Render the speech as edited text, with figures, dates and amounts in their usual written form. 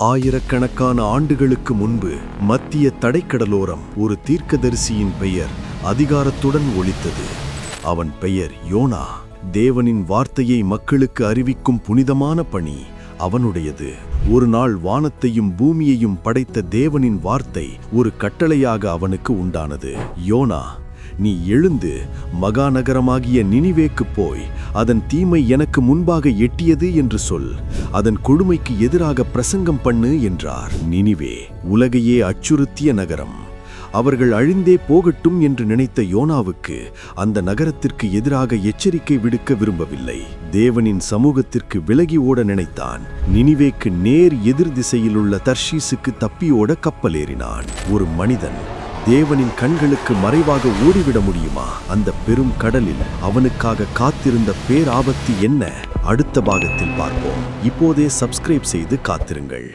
ஆயிரக்கணக்கான ஆண்டுகளுக்கு முன்பு மத்திய தடைக்கடலோரம் ஒரு தீர்க்கதரிசியின் பெயர் அதிகாரத்துடன் ஒலித்தது. அவன் பெயர் யோனா. தேவனின் வார்த்தையை மக்களுக்கு அறிவிக்கும் புனிதமான பணி அவனுடையது. ஒரு நாள் வானத்தையும் பூமியையும் படைத்த தேவனின் வார்த்தை ஒரு கட்டளையாக அவனுக்கு உண்டானது. யோனா, நீ எழுந்து மகாநகரமாகிய நினிவேக்கு போய் அதன் தீமை எனக்கு முன்பாக எட்டியது என்று சொல், அதன் கொடுமைக்கு எதிராக பிரசங்கம் பண்ணு என்றார். நினிவே உலகையே அச்சுறுத்திய நகரம். அவர்கள் அழிந்தே போகட்டும் என்று நினைத்த யோனாவுக்கு அந்த நகரத்திற்கு எதிராக எச்சரிக்கை விடுக்க விரும்பவில்லை. தேவனின் சமூகத்திற்கு விலகி ஓட நினைத்தான். நினிவேக்கு நேர் எதிர் திசையிலுள்ள தர்ஷீசுக்கு தப்பியோட கப்பலேறினான். ஒரு மனிதன் தேவனின் கண்களுக்கு மறைவாக ஓடிவிட முடியுமா? அந்த பெரும் கடலில் அவனுக்காக காத்திருந்த பேராபத்து என்ன? அடுத்த பாகத்தில் பார்ப்போம். இப்போதே சப்ஸ்கிரைப் செய்து காத்திருங்கள்.